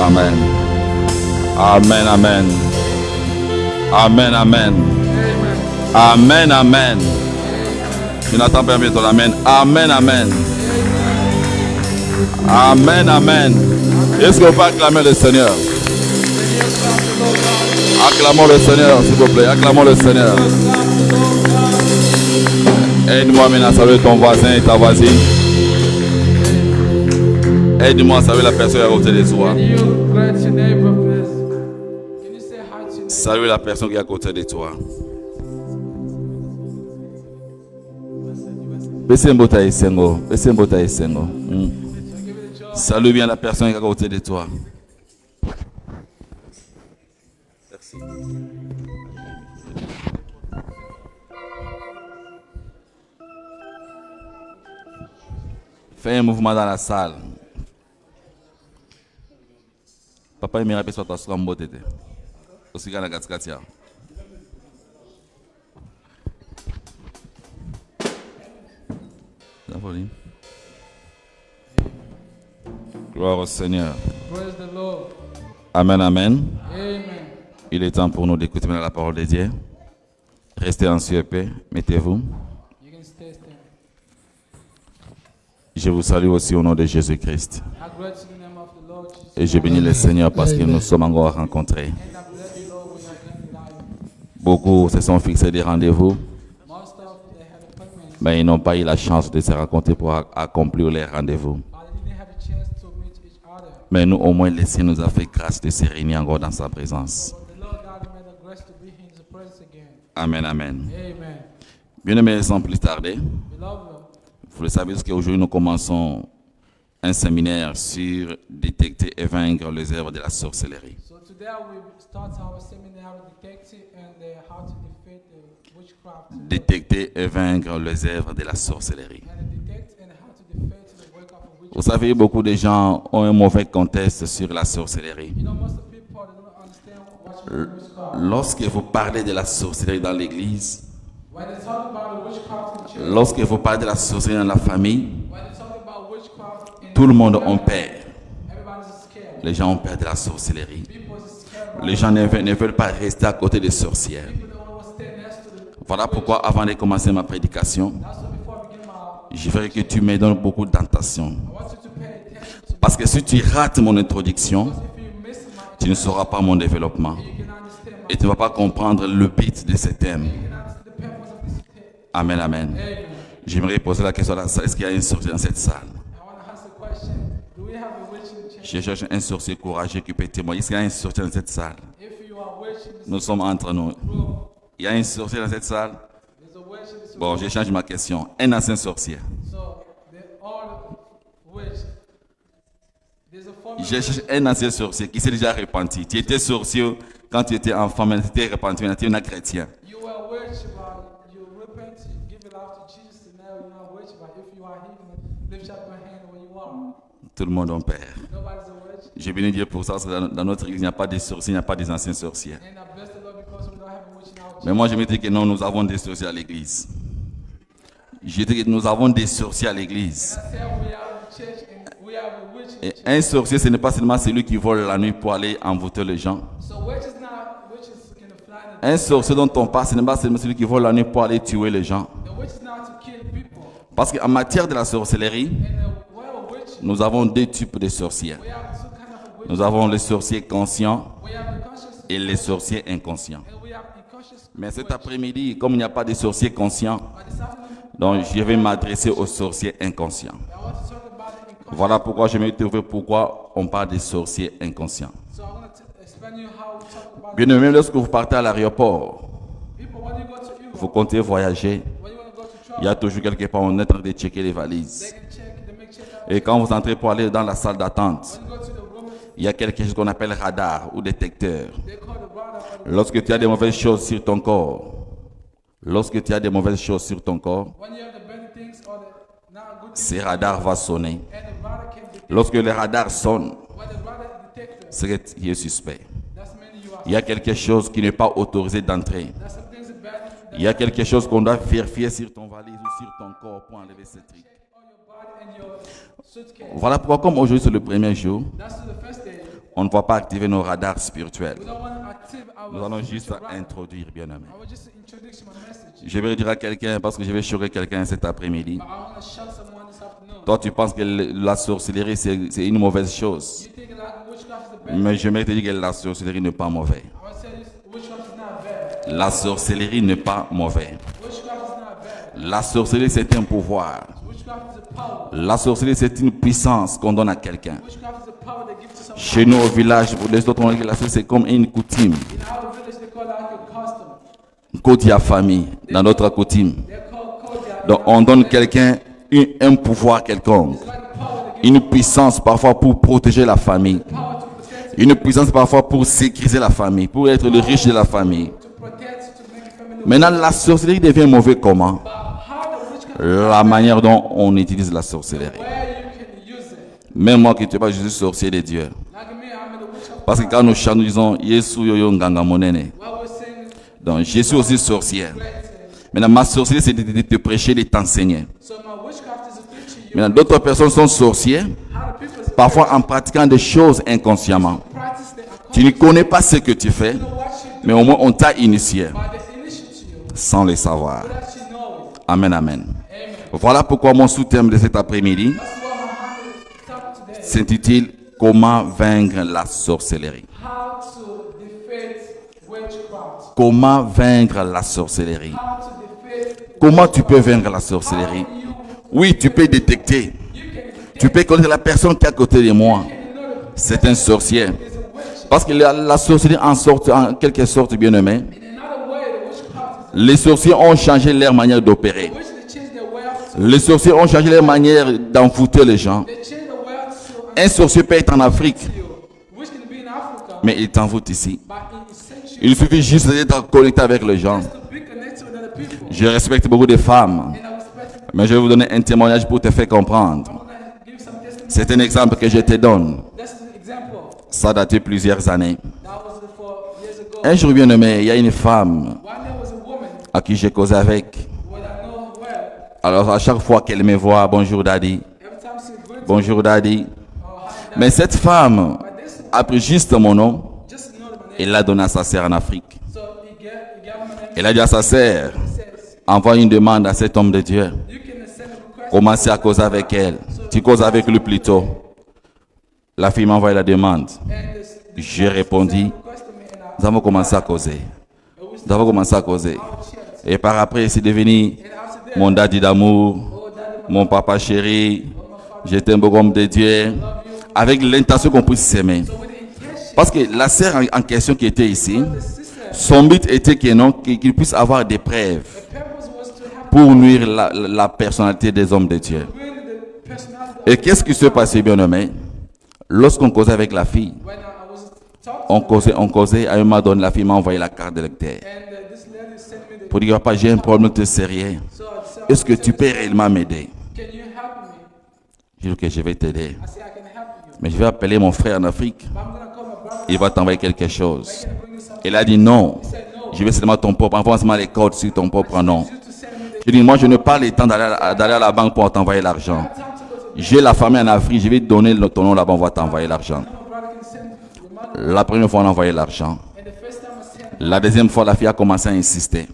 Amen. Amen, amen. Amen, amen. Amen, amen. Je n'attends pas bientôt l'amen. Amen, amen. Amen, amen. Est-ce que vous pouvez acclamer le Seigneur? Acclamons le Seigneur, s'il vous plaît. Acclamons le Seigneur. Aide-moi maintenant à saluer ton voisin et ta voisine. Aide-moi à saluer la personne à côté de toi. Saluer la personne qui est à côté de toi. Salue bien la personne qui est à côté de toi. Merci. Fais un mouvement dans la salle. Papa, il me rappelle sur ta slambo tété. Aussi quand la gatskatia. Gloire au Seigneur. Amen, amen. Il est temps pour nous d'écouter la parole de Dieu. Restez en paix, mettez-vous. Je vous salue aussi au nom de Jésus-Christ. Et je bénis le Seigneur parce que nous sommes encore rencontrés. Beaucoup se sont fixés des rendez-vous, mais ils n'ont pas eu la chance de se rencontrer pour accomplir les rendez-vous. Mais nous, au moins, le Seigneur nous a fait grâce de se réunir encore dans sa présence. Amen, amen. Bien-aimés, sans plus tarder, vous le savez qu'aujourd'hui nous commençons un séminaire sur détecter et vaincre les œuvres de la sorcellerie. Détecter et vaincre les œuvres de la sorcellerie. Vous savez, beaucoup de gens ont un mauvais contexte sur la sorcellerie. Lorsque vous parlez de la sorcellerie dans l'église, lorsque vous parlez de la sorcellerie dans la famille, tout le monde en perd. Les gens ont peur de la sorcellerie. Les gens ne veulent pas rester à côté des sorcières. Voilà pourquoi, avant de commencer ma prédication, je veux que tu me donnes beaucoup d'attention. Parce que si tu rates mon introduction, tu ne sauras pas mon développement. Et tu ne vas pas comprendre le but de ce thème. Amen, amen. J'aimerais poser la question à la salle. Est-ce qu'il y a un sorcier dans cette salle? Je cherche un sorcier courageux qui peut témoigner. Est-ce qu'il y a un sorcier dans cette salle? Nous sommes entre nous. Il y a un sorcier dans cette salle? Bon, je change ma question. Un ancien sorcier. Je cherche un ancien sorcier qui s'est déjà repenti. Tu étais sorcier quand tu étais enfant, mais tu étais repenti, maintenant tu es un chrétien. Tout le monde en perd. Je viens de dire pour ça, parce que dans notre église, il n'y a pas de sorciers, il n'y a pas des anciens sorciers. Mais moi, je me dis que non, nous avons des sorciers à l'église. Je dis que nous avons des sorciers à l'église. Et un sorcier, ce n'est pas seulement celui qui vole la nuit pour aller envoûter les gens. Un sorcier dont on parle, ce n'est pas seulement celui qui vole la nuit pour aller tuer les gens. Parce qu'en matière de la sorcellerie, nous avons deux types de sorciers. Nous avons les sorciers conscients et les sorciers inconscients. Mais cet après-midi, comme il n'y a pas de sorciers conscients, donc je vais m'adresser aux sorciers inconscients. Voilà pourquoi je vais te trouver pourquoi on parle des sorciers inconscients. Bien même lorsque vous partez à l'aéroport, vous comptez voyager, il y a toujours quelque part on est en train de checker les valises. Et quand vous entrez pour aller dans la salle d'attente, il y a quelque chose qu'on appelle radar ou détecteur. Lorsque tu as des mauvaises choses sur ton corps, ces radars vont sonner. Lorsque le radar sonne, c'est qu'il est suspect. Il y a quelque chose qui n'est pas autorisé d'entrer. Il y a quelque chose qu'on doit vérifier sur ton valise ou sur ton corps pour enlever ce truc. Voilà pourquoi, comme aujourd'hui c'est le premier jour, On ne va pas activer nos radars spirituels. Nous allons juste introduire, bien-aimé. Je vais dire à quelqu'un, parce que je vais choquer quelqu'un cet après-midi. Toi, tu penses que la sorcellerie, c'est une mauvaise chose. Mais je vais te dire que la sorcellerie n'est pas mauvaise. La sorcellerie n'est pas mauvaise. La sorcellerie, c'est un pouvoir. La sorcellerie, c'est une puissance qu'on donne à quelqu'un. Chez nous, au village, pour les autres, on dit que la sorcellerie, c'est comme une coutume. Kodia famille, dans notre coutume. Donc, on donne quelqu'un un pouvoir quelconque. Une puissance parfois pour protéger la famille. Une puissance parfois pour sécuriser la famille, pour être le riche de la famille. Maintenant, la sorcellerie devient mauvaise comment? La manière dont on utilise la sorcellerie. Même moi qui ne sais pas, je suis sorcier de Dieu. Parce que quand nous chantons, nous disons Yesu yoyo nganga monene. Donc je suis aussi sorcière. Maintenant ma sorcellerie c'est de te prêcher, de t'enseigner. Maintenant d'autres personnes sont sorcières, parfois en pratiquant des choses inconsciemment. Tu ne connais pas ce que tu fais, mais au moins on t'a initié sans le savoir. Amen, amen. Voilà pourquoi mon sous-thème de cet après-midi s'intitule Comment vaincre la sorcellerie. Comment vaincre la sorcellerie? Comment tu peux vaincre la sorcellerie? Oui, tu peux détecter. Tu peux connaître la personne qui est à côté de moi. C'est un sorcier. Parce que la sorcellerie en quelque sorte, bien aimé, les sorciers ont changé leur manière d'opérer. Les sorciers ont changé leur manière d'envoûter les gens. Un sorcier peut être en Afrique, mais il t'envoûte ici. Il suffit juste d'être connecté avec les gens. Je respecte beaucoup de femmes, mais je vais vous donner un témoignage pour te faire comprendre. C'est un exemple que je te donne. Ça date de plusieurs années. Un jour bien aimé, il y a une femme à qui j'ai causé avec. Alors à chaque fois qu'elle me voit, bonjour daddy, bonjour daddy. Mais cette femme a pris juste mon nom et l'a donné à sa sœur en Afrique. Elle a dit à sa sœur, envoie une demande à cet homme de Dieu. Commencez à causer avec elle. Tu causes avec lui plutôt. La fille m'a envoyé la demande. J'ai répondu, nous avons commencé à causer. Nous avons commencé à causer. Et par après, c'est devenu mon daddy d'amour, mon papa chéri. J'étais un beau homme de Dieu. Avec l'intention qu'on puisse s'aimer. Parce que la sœur en question qui était ici, son but était qu'il puisse avoir des preuves pour nuire la personnalité des hommes de Dieu. Et qu'est-ce qui se passait, bien aimé? Lorsqu'on causait avec la fille, on causait, à un moment donné, la fille m'a envoyé la carte d'électeur. Pour dire, papa, j'ai un problème de sérieux. Est-ce que tu peux réellement m'aider? Je dis que je vais t'aider. Mais je vais appeler mon frère en Afrique. Il va t'envoyer quelque chose. Il a dit non. Je vais seulement ton propre. Envoie seulement les codes sur ton propre nom. Je dis moi je n'ai pas le temps d'aller à la banque pour t'envoyer l'argent. J'ai la famille en Afrique. Je vais te donner ton nom là-bas. On va t'envoyer l'argent. La première fois on a envoyé l'argent. La deuxième fois la fille a commencé à insister.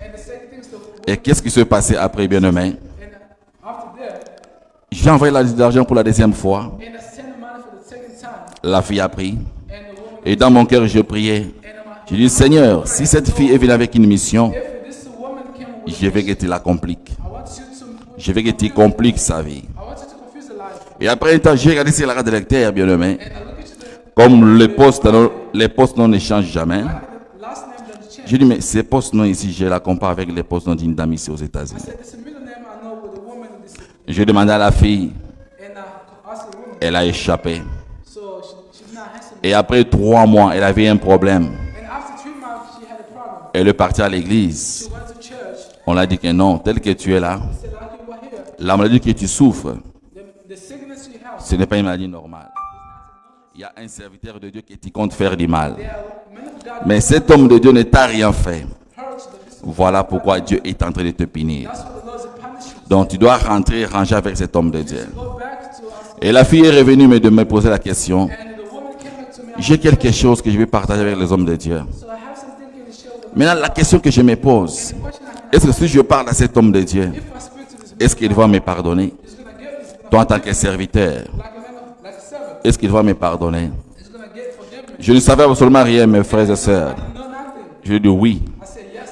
Et qu'est-ce qui s'est passé après, bien aimé? J'ai envoyé l'argent pour la deuxième fois. La fille a pris. Et dans mon cœur, je priais. Je dis, Seigneur, si cette fille est venue avec une mission, je veux que tu la compliques. Je veux que tu compliques sa vie. Et après un temps, j'ai regardé sur la carte d'électeur, bien aimé. Comme les postes non ne changent jamais. Je dis, mais ces postes non ici, je la compare avec les postes non d'une dame ici aux États-Unis. Je demandais à la fille. Elle a échappé. Et après 3 mois, elle avait un problème. Elle est partie à l'église. On l'a dit que non, tel que tu es là, la maladie que tu souffres, ce n'est pas une maladie normale. Il y a un serviteur de Dieu qui te compte faire du mal. Mais cet homme de Dieu ne t'a rien fait. Voilà pourquoi Dieu est en train de te punir. Donc tu dois rentrer et ranger avec cet homme de Dieu. Et la fille est revenue me poser la question. J'ai quelque chose que je vais partager avec les hommes de Dieu. Maintenant, la question que je me pose, est-ce que si je parle à cet homme de Dieu, est-ce qu'il va me pardonner? Toi, en tant que serviteur, est-ce qu'il va me pardonner? Je ne savais absolument rien, mes frères et sœurs. Je dis oui.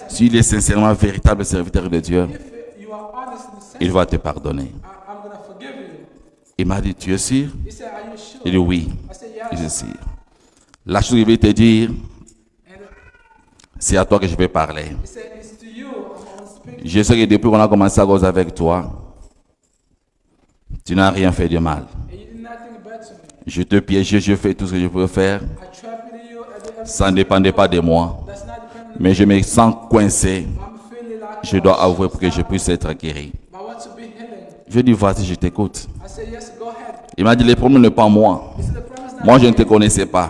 S'il est sincèrement véritable serviteur de Dieu, il va te pardonner. Il m'a dit, tu es sûr? Il dit oui, je suis sûr. La chose que je vais te dire, c'est à toi que je vais parler. Je sais que depuis qu'on a commencé à causer avec toi, tu n'as rien fait de mal. Je te piégeais, je fais tout ce que je peux faire. Ça ne dépendait pas de moi. Mais je me sens coincé. Je dois avouer pour que je puisse être guéri. Je dis, vas-y, je t'écoute. Il m'a dit, le problème n'est pas moi. Moi, je ne te connaissais pas.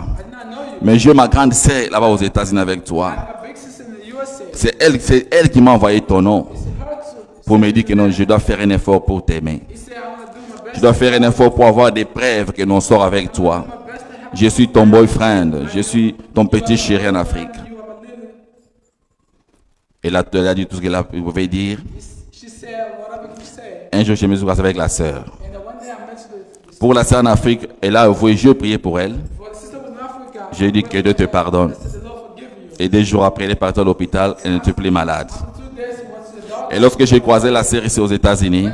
Mais j'ai ma grande sœur là-bas aux États-Unis avec toi. C'est elle qui m'a envoyé ton nom pour me dire que non, je dois faire un effort pour t'aimer. Je dois faire un effort pour avoir des preuves que l'on sort avec toi. Je suis ton boyfriend. Je suis ton petit chéri en Afrique. Et là, elle a dit tout ce qu'elle pouvait dire. Un jour, je me suis passé avec la sœur. Pour la sœur en Afrique, elle a avoué, je priais pour elle. J'ai dit que Dieu te pardonne. Et 2 jours après, elle est partie à l'hôpital, elle n'était plus malade. Et lorsque j'ai croisé la sœur ici aux États-Unis,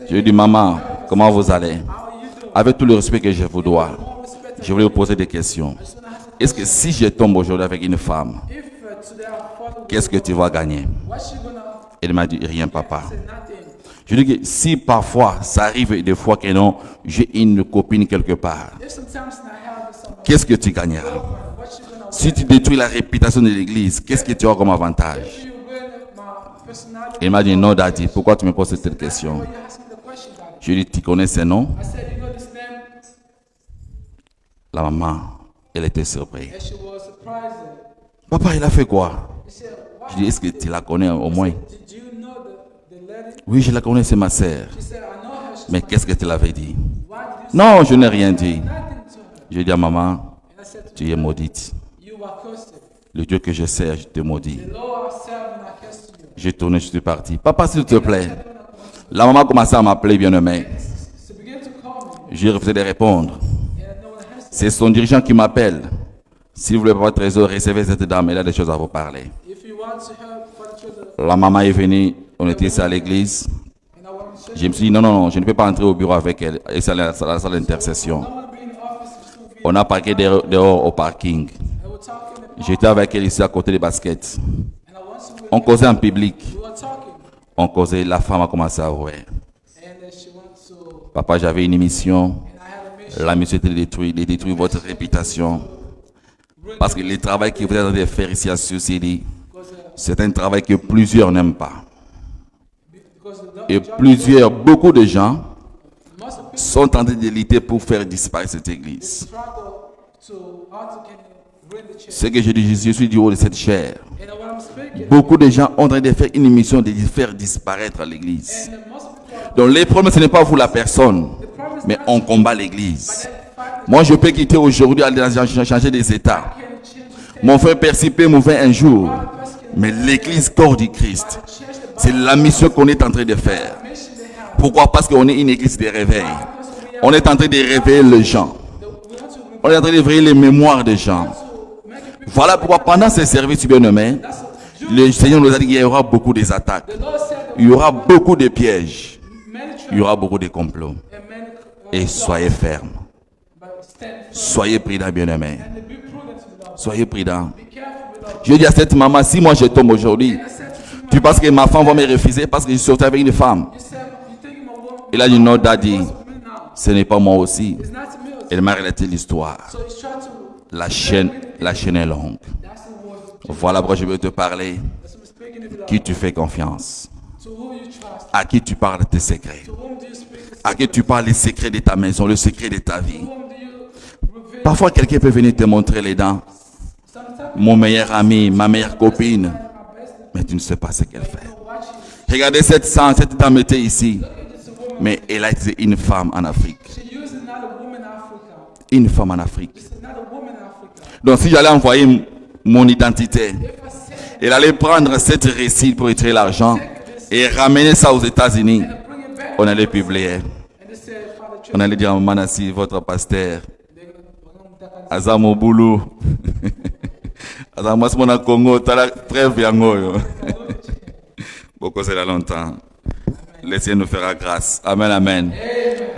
je lui ai dit, maman, comment vous allez? Avec tout le respect que je vous dois, je voulais vous poser des questions. Est-ce que si je tombe aujourd'hui avec une femme, qu'est-ce que tu vas gagner? Elle m'a dit, rien, papa. Je dis que si parfois, ça arrive des fois que non, j'ai une copine quelque part, qu'est-ce que tu gagneras? Si tu détruis la réputation de l'église, qu'est-ce que tu auras comme avantage? Il m'a dit, non, daddy, pourquoi tu me poses cette question? Je lui ai dit, tu connais ce nom? La maman, elle était surprise. Papa, il a fait quoi? Je lui ai dit, est-ce que tu la connais au moins? Oui, je la connais, c'est ma sœur. Mais qu'est-ce que tu l'avais dit? Non, je n'ai rien dit. Je dis à maman, tu es maudite. Le Dieu que je sers, je te maudis. J'ai tourné, je suis parti. Papa, s'il te plaît. La maman a commencé à m'appeler bien-aimé. J'ai refusé de répondre. C'est son dirigeant qui m'appelle. Si vous voulez pas votre trésor, recevez cette dame, elle a des choses à vous parler. La maman est venue, on était ici à l'église. Je me suis dit, non, non, non, je ne peux pas entrer au bureau avec elle. Et c'est la salle d'intercession. On a parqué dehors au parking. J'étais avec elle ici à côté des baskets. On causait en public. On causait, la femme a commencé à ouvrir. Papa, j'avais une mission. La mission était de détruire votre réputation. Parce que le travail que vous êtes en train de faire ici à Suicide, c'est un travail que plusieurs n'aiment pas. Et beaucoup de gens sont en train de lutter pour faire disparaître cette église. Ce que je dis, je suis du haut de cette chair. Beaucoup de gens ont en train de faire une mission de faire disparaître l'église. Donc les problèmes, ce n'est pas vous la personne, mais on combat l'église. Moi, je peux quitter aujourd'hui, aller changer des états. Mon frère Percy peut m'ouvrir un jour, mais l'église corps du Christ, c'est la mission qu'on est en train de faire. Pourquoi? Parce qu'on est une église de réveil. On est en train de réveiller les gens. On est en train de réveiller les mémoires des gens. Voilà pourquoi pendant ces services bien-aimés, le Seigneur nous a dit qu'il y aura beaucoup d'attaques. Il y aura beaucoup de pièges. Il y aura beaucoup de complots. Et soyez fermes. Soyez prudents, bien-aimés. Soyez prudents. Je dis à cette maman, si moi je tombe aujourd'hui, tu penses que ma femme va me refuser parce que je suis sorti avec une femme? Il a dit, non, daddy, ce n'est pas moi aussi. Elle m'a relaté l'histoire. La chaîne est longue. Voilà pourquoi je veux te parler. Qui tu fais confiance? À qui tu parles de tes secrets? À qui tu parles des secrets de ta maison, le secret de ta vie? Parfois, quelqu'un peut venir te montrer les dents. Mon meilleur ami, ma meilleure copine. Mais tu ne sais pas ce qu'elle fait. Regardez cette dame était ici. Mais elle a été une femme en Afrique. Une femme en Afrique. Donc si j'allais envoyer mon identité, il allait prendre cette récit pour retirer l'argent et ramener ça aux États-Unis. On allait publier. On allait dire à Manassi, votre pasteur, Azamo Boulou, Azamo Asmona Congo, trêve yangoyo. Beaucoup c'est là longtemps. Le Seigneur nous fera grâce. Amen, amen.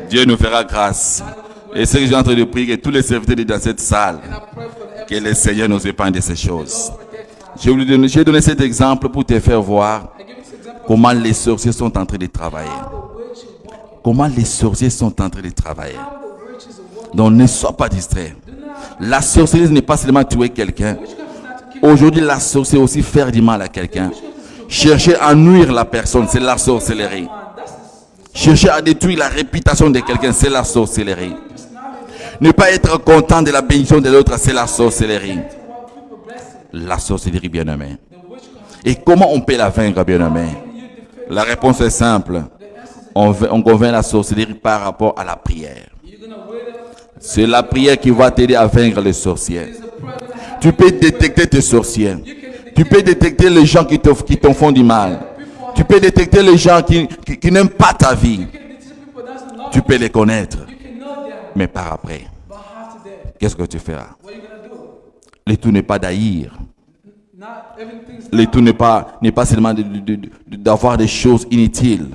Dieu nous fera grâce. Et ce que j'ai en train de prier, que tous les serviteurs dans cette salle, que le Seigneur nous épargne de ces choses. J'ai donné cet exemple pour te faire voir comment les sorciers sont en train de travailler. Comment les sorciers sont en train de travailler. Donc ne sois pas distrait. La sorcellerie n'est pas seulement tuer quelqu'un. Aujourd'hui, la sorcellerie aussi faire du mal à quelqu'un. Chercher à nuire la personne, c'est la sorcellerie. Chercher à détruire la réputation de quelqu'un, c'est la sorcellerie. Ne pas être content de la bénédiction de l'autre, c'est la sorcellerie. La sorcellerie, bien-aimé. Et comment on peut la vaincre, bien-aimé? La réponse est simple. On convainc la sorcellerie par rapport à la prière. C'est la prière qui va t'aider à vaincre les sorciers. Tu peux détecter tes sorciers. Tu peux détecter les gens qui t'en font du mal. Tu peux détecter les gens qui n'aiment pas ta vie. Tu peux les connaître. Mais par après, qu'est-ce que tu feras? Le tout n'est pas d'haïr. Le tout n'est pas seulement d'avoir des choses inutiles.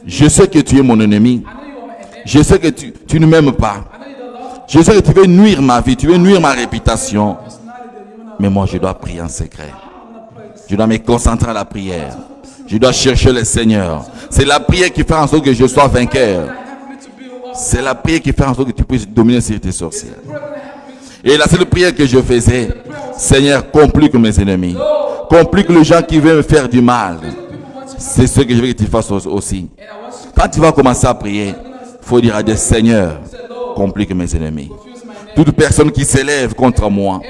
Je sais que tu es mon ennemi. Je sais que tu ne m'aimes pas. Je sais que tu veux nuire ma vie, tu veux nuire ma réputation. Mais moi, je dois prier en secret. Je dois me concentrer à la prière. Je dois chercher le Seigneur. C'est la prière qui fait en sorte que je sois vainqueur. C'est la prière qui fait en sorte que tu puisses dominer sur tes sorcières. Et la seule prière que je faisais, Seigneur, complique mes ennemis. Complique les gens qui veulent me faire du mal. C'est ce que je veux que tu fasses aussi. Quand tu vas commencer à prier, il faut dire à Dieu, Seigneur, complique mes ennemis. Toute personne qui s'élève contre moi,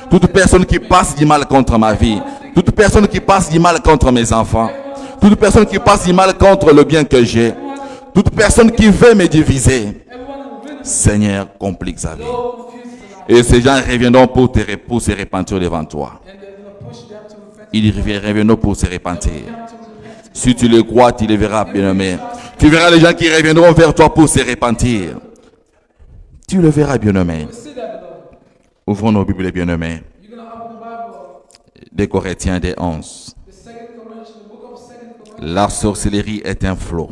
toute personne qui passe du mal contre ma vie, toute personne qui passe du mal contre mes enfants, toute personne qui passe du mal contre le bien que j'ai, toute personne qui veut me diviser, Seigneur, complique sa vie. Et ces gens reviendront pour se repentir devant toi. Ils reviendront pour se repentir. Si tu le crois, tu le verras, bien-aimé. Tu verras les gens qui reviendront vers toi pour se repentir. Tu le verras, bien-aimé. Ouvrons nos Bibles, bien-aimés. Des Corinthiens, des 11. La sorcellerie est un flot.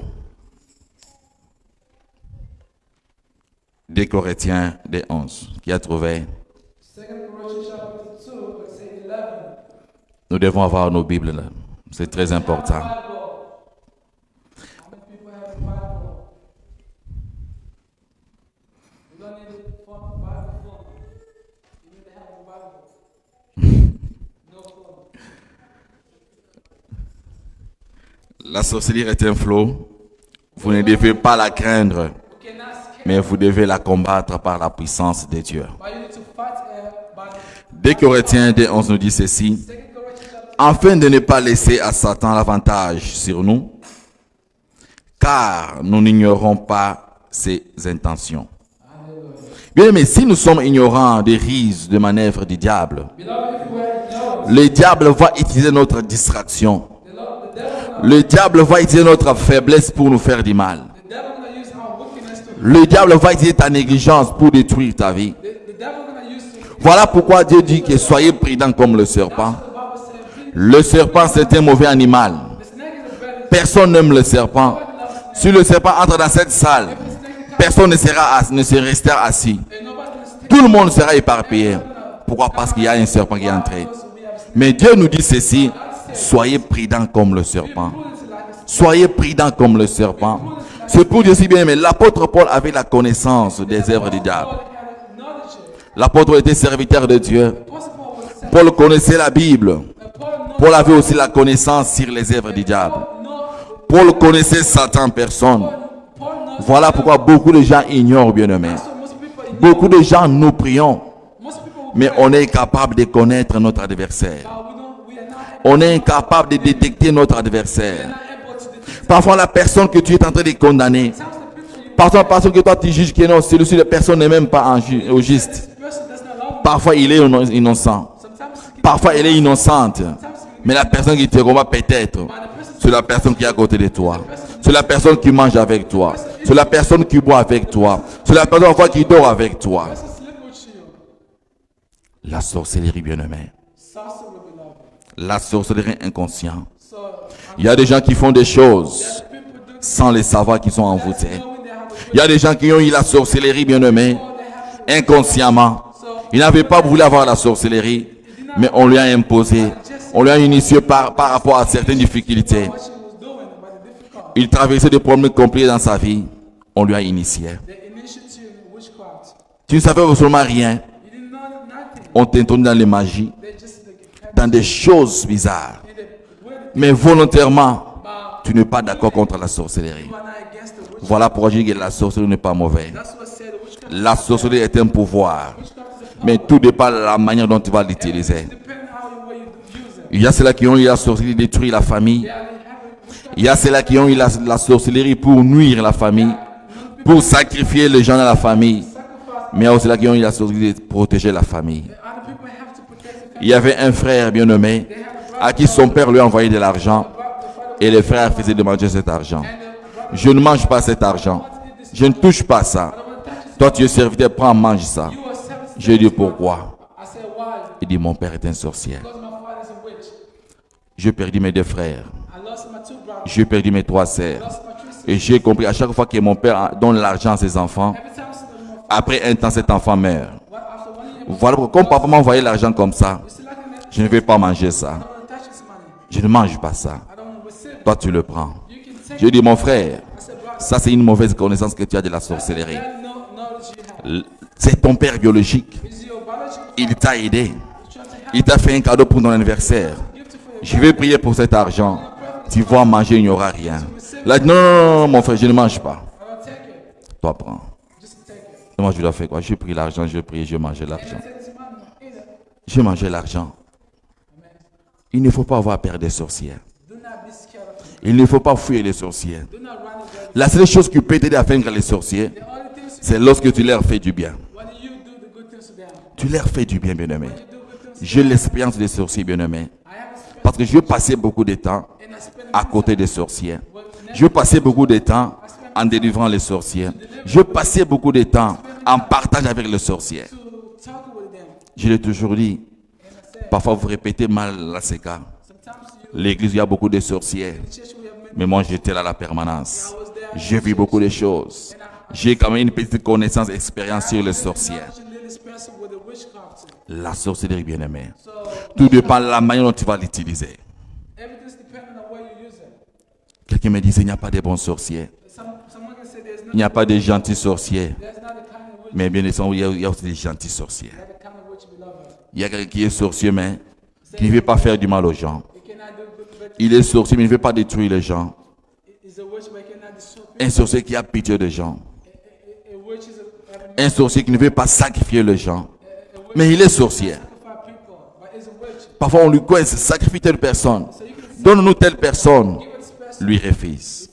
Des Corinthiens, des 11. Qui a trouvé? Nous devons avoir nos Bibles là. C'est très important. La sorcellerie est un flot. Vous ne devez pas la craindre, mais vous devez la combattre par la puissance de Dieu. Des Corinthiens, des 11 nous dit ceci. Afin de ne pas laisser à Satan l'avantage sur nous, car nous n'ignorons pas ses intentions. Bien, mais si nous sommes ignorants des ruses de manœuvres du diable, le diable va utiliser notre distraction. Le diable va utiliser notre faiblesse pour nous faire du mal. Le diable va utiliser ta négligence pour détruire ta vie. Voilà pourquoi Dieu dit que soyez prudents comme le serpent. Le serpent, c'est un mauvais animal. Personne n'aime le serpent. Si le serpent entre dans cette salle, personne ne se restera assis. Tout le monde sera éparpillé. Pourquoi? Parce qu'il y a un serpent qui est entré. Mais Dieu nous dit ceci. Soyez prudents comme le serpent. Soyez prudents comme le serpent. C'est pour dire si bien, mais l'apôtre Paul avait la connaissance des œuvres du diable. L'apôtre était serviteur de Dieu. Paul connaissait la Bible. Paul avait aussi la connaissance sur les œuvres du diable. Paul connaissait Satan en personne. Voilà pourquoi beaucoup de gens ignorent, bien-aimés. Beaucoup de gens, nous prions, mais on est incapable de connaître notre adversaire. On est incapable de détecter notre adversaire. Parfois, la personne que tu es en train de condamner, parfois la personne que toi tu juges que non, celui-ci, la personne n'est même pas au juste. Parfois, il est innocent. Parfois, elle est innocente. Mais la personne qui te combat peut-être, c'est la personne qui est à côté de toi. C'est la personne qui mange avec toi. C'est la personne qui boit avec toi. C'est la personne parfois qui dort avec toi. La sorcellerie, bien-aimée. La sorcellerie inconsciente. Il y a des gens qui font des choses sans les savoir qu'ils sont envoûtés. Il y a des gens qui ont eu la sorcellerie, bien-aimée, inconsciemment. Ils n'avaient pas voulu avoir la sorcellerie, mais on lui a imposé. On lui a initié par rapport à certaines difficultés. Il traversait des problèmes compliqués dans sa vie. On lui a initié. Tu ne savais absolument rien. On t'introduit dans les magies, dans des choses bizarres. Mais volontairement, tu n'es pas d'accord contre la sorcellerie. Voilà pourquoi je dis que la sorcellerie n'est pas mauvaise. La sorcellerie est un pouvoir. Mais tout dépend de la manière dont tu vas l'utiliser. Il y a ceux-là qui ont eu la sorcellerie détruire la famille. Il y a ceux-là qui ont eu la sorcellerie pour nuire la famille, pour sacrifier les gens dans la famille. Mais il y a aussi ceux-là qui ont eu la sorcellerie pour protéger la famille. Il y avait un frère bien-aimé à qui son père lui envoyait de l'argent et le frère faisait de manger cet argent. Je ne mange pas cet argent. Je ne touche pas ça. Toi, tu es serviteur, prends, mange ça. Je dis pourquoi? Il dit mon père est un sorcier. J'ai perdu mes 2 frères. J'ai perdu mes 3 sœurs. Et j'ai compris à chaque fois que mon père donne l'argent à ses enfants, après un temps, cet enfant meurt. Voilà pourquoi, comme papa m'a envoyé l'argent comme ça, je ne vais pas manger ça. Je ne mange pas ça. Toi, tu le prends. Je dis, mon frère, ça c'est une mauvaise connaissance que tu as de la sorcellerie. C'est ton père biologique. Il t'a aidé. Il t'a fait un cadeau pour ton anniversaire. Je vais prier pour cet argent. Tu vas manger, il n'y aura rien. Là, non, mon frère, je ne mange pas. Toi, prends. Moi, je dois faire quoi? J'ai pris l'argent, j'ai prié, j'ai mangé l'argent. J'ai mangé l'argent. Il ne faut pas avoir peur des sorcières. Il ne faut pas fuir les sorciers. La seule chose qui peut t'aider à vaincre les sorciers, c'est lorsque tu leur fais du bien. Tu leur fais du bien, bien-aimé. J'ai l'expérience des sorciers, bien-aimés. Parce que je passais beaucoup de temps à côté des sorciers. Je passais beaucoup de temps en délivrant les sorciers. Je passais beaucoup de temps en partage avec les sorciers. Je l'ai toujours dit. Parfois, vous répétez mal la CK. L'église, il y a beaucoup de sorciers. Mais moi, j'étais là à la permanence. J'ai vu beaucoup de choses. J'ai quand même une petite connaissance, expérience sur les sorciers. La sorcellerie, bien-aimée. Tout dépend de la manière dont tu vas l'utiliser. Quelqu'un me disait, il n'y a pas de bons sorciers. Il n'y a pas de gentils sorciers. Mais bien sûr, il y a aussi des gentils sorciers. Il y a quelqu'un qui est sorcier, mais qui ne veut pas faire du mal aux gens. Il est sorcier, mais il ne veut pas détruire les gens. Un sorcier qui a pitié des gens. Un sorcier qui ne veut pas sacrifier les gens. Mais il est sorcier. Parfois, on lui coince, sacrifie telle personne. Donne-nous telle personne. Lui refuse.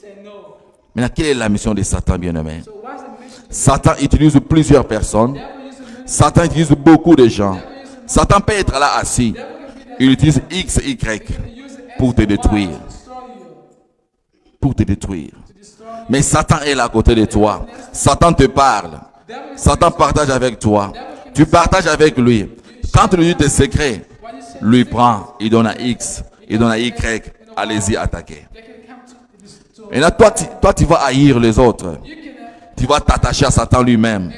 Maintenant, quelle est la mission de Satan, bien-aimé? Satan utilise plusieurs personnes. Satan utilise beaucoup de gens. Satan peut être là assis. Il utilise X, Y pour te détruire. Pour te détruire. Mais Satan est là à côté de toi. Satan te parle. Satan partage avec toi. Tu partages avec lui. Quand tu lui dis tes secrets, lui prend, il donne à X, il donne à Y. Allez-y, attaquez. Et là, toi, tu vas haïr les autres. Tu vas t'attacher à Satan lui-même.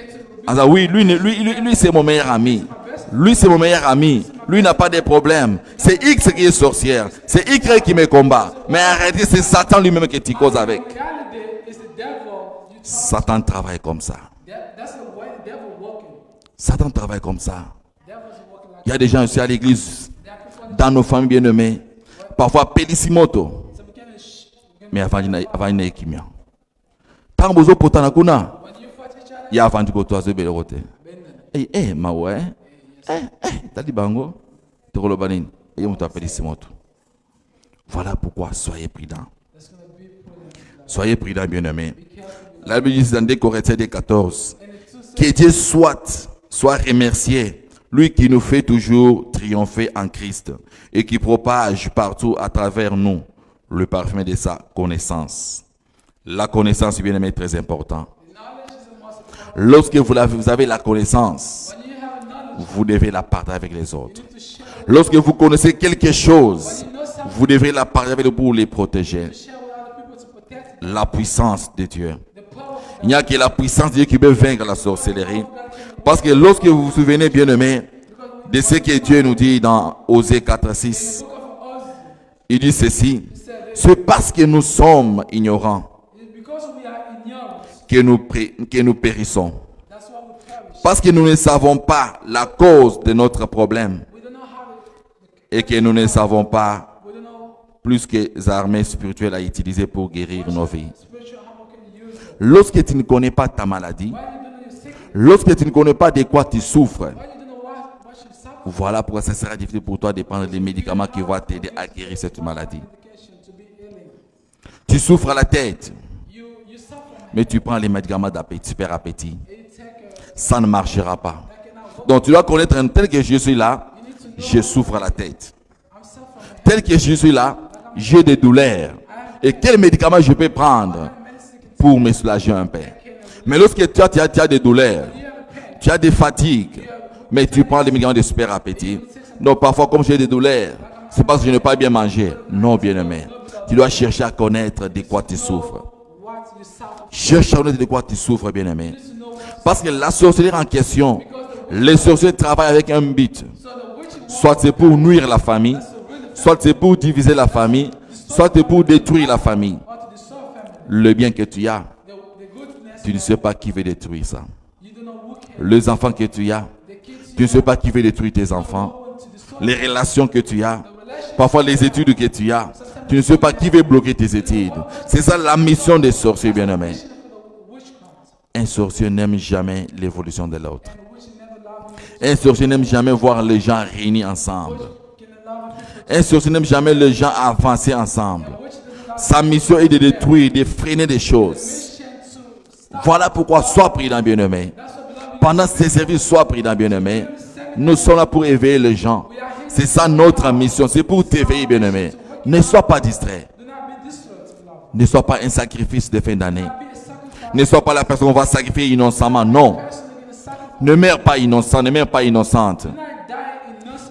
Alors, oui, lui c'est mon meilleur ami. Lui, c'est mon meilleur ami. Lui n'a pas de problème. C'est X qui est sorcière. C'est Y qui me combat. Mais arrêtez, c'est Satan lui-même que tu causes avec. Satan travaille comme ça. Satan travaille comme ça. Il y a des gens aussi à l'église, dans nos familles bien-aimées. Parfois, Pelissimoto. Mais avant, il y a une équipe. Tant que vous avez potana kuna, il y a avant du côté de Bélote. Ma ouais. T'as dit bango. Tu roules banine. Et on t'appelle Pelissimoto. Voilà pourquoi soyez prudents. Soyez prudents, bien-aimés. La Bible dit dans 2 Corinthiens 14 que Dieu soit remercié Lui qui nous fait toujours triompher en Christ et qui propage partout à travers nous le parfum de sa connaissance. La connaissance, bien aimé, est très importante. Lorsque vous avez la connaissance, vous devez la partager avec les autres. Lorsque vous connaissez quelque chose, vous devez la partager avec eux pour les protéger. La puissance de Dieu. Il n'y a que la puissance de Dieu qui peut vaincre la sorcellerie. Parce que lorsque vous vous souvenez, bien aimé, de ce que Dieu nous dit dans Osée 4:6, il dit ceci: c'est parce que nous sommes ignorants que nous périssons. Parce que nous ne savons pas la cause de notre problème et que nous ne savons pas plus que les armées spirituelles à utiliser pour guérir nos vies. Lorsque tu ne connais pas ta maladie, lorsque tu ne connais pas de quoi tu souffres, voilà pourquoi ça sera difficile pour toi de prendre des médicaments qui vont t'aider à guérir cette maladie. Tu souffres à la tête, mais tu prends les médicaments d'appétit, super appétit. Ça ne marchera pas. Donc tu dois connaître tel que je suis là, je souffre à la tête. Tel que je suis là, j'ai des douleurs. Et quel médicament je peux prendre pour me soulager un peu? Mais lorsque tu as des douleurs, tu as des fatigues, mais tu prends les médicaments de super appétit. Donc parfois, comme j'ai des douleurs, c'est parce que je n'ai pas bien mangé. Non, bien-aimé. Tu dois chercher à connaître de quoi tu souffres. Cherche à connaître de quoi tu souffres, bien-aimé. Parce que la sorcellerie en question, les sorciers travaillent avec un but. Soit c'est pour nuire la famille, soit c'est pour diviser la famille, soit c'est pour détruire la famille. Le bien que tu as, tu ne sais pas qui veut détruire ça. Les enfants que tu as, tu ne sais pas qui veut détruire tes enfants. Les relations que tu as, parfois les études que tu as, tu ne sais pas qui veut bloquer tes études. C'est ça la mission des sorciers, bien-aimés. Un sorcier n'aime jamais l'évolution de l'autre. Un sorcier n'aime jamais voir les gens réunis ensemble. Un sorcier n'aime jamais les gens avancer ensemble. Sa mission est de détruire, de freiner des choses. Voilà pourquoi sois prudent, bien-aimé. Pendant ces services, sois prudent, bien-aimé. Nous sommes là pour éveiller les gens. C'est ça notre mission. C'est pour t'éveiller, bien-aimé. Ne sois pas distrait. Ne sois pas un sacrifice de fin d'année. Ne sois pas la personne qu'on va sacrifier innocemment. Non. Ne meurs pas innocent, ne meurs pas innocente.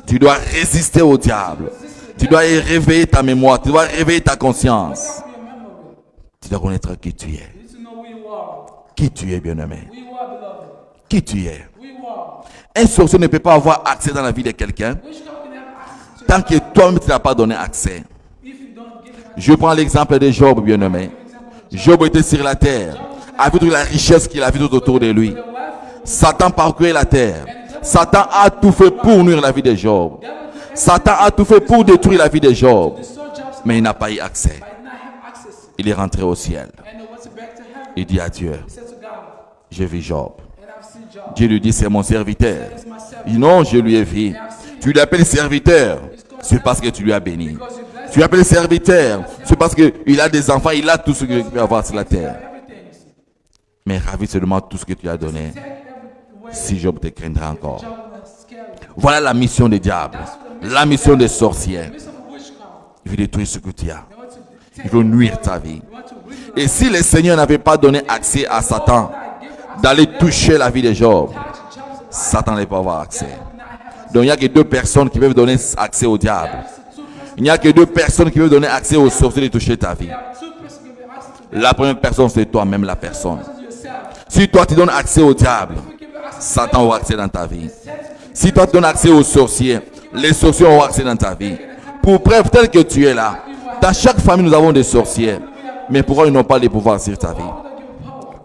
Tu dois résister au diable. Tu dois réveiller ta mémoire. Tu dois réveiller ta conscience. Tu dois connaître qui tu es. Qui tu es, bien-aimé. Qui tu es. Un sorcier ne peut pas avoir accès dans la vie de quelqu'un tant que toi-même tu n'as pas donné accès. Je prends l'exemple de Job, bien-aimé. Job était sur la terre, avec toute la richesse qu'il avait tout autour de lui. Satan parcourait la terre. Satan a tout fait pour nuire la vie de Job. Satan a tout fait pour détruire la vie de Job. Mais il n'a pas eu accès. Il est rentré au ciel. Il dit à Dieu, j'ai vu Job. Dieu lui dit, c'est mon serviteur. Il dit, non, je lui ai vu. Tu l'appelles serviteur, c'est parce que tu lui as béni. Tu l'appelles serviteur, c'est parce qu'il a des enfants, il a tout ce qu'il peut avoir sur la terre. Mais ravi seulement tout ce que tu as donné. Si Job te craindrait encore. Voilà la mission des diables. La mission des sorciers. Il veut détruire ce que tu as. Il veut nuire ta vie. Et si le Seigneur n'avait pas donné accès à Satan d'aller toucher la vie de Job, Satan n'allait pas avoir accès. Donc il n'y a que deux personnes qui peuvent donner accès au diable. Il n'y a que deux personnes qui peuvent donner accès aux sorciers de toucher ta vie. La première personne, c'est toi-même la personne. Si toi tu donnes accès au diable, Satan aura accès dans ta vie. Si toi tu donnes accès aux sorciers, les sorciers auront accès dans ta vie. Pour preuve tel que tu es là, dans chaque famille nous avons des sorciers. Mais pourquoi ils n'ont pas les pouvoirs sur ta vie?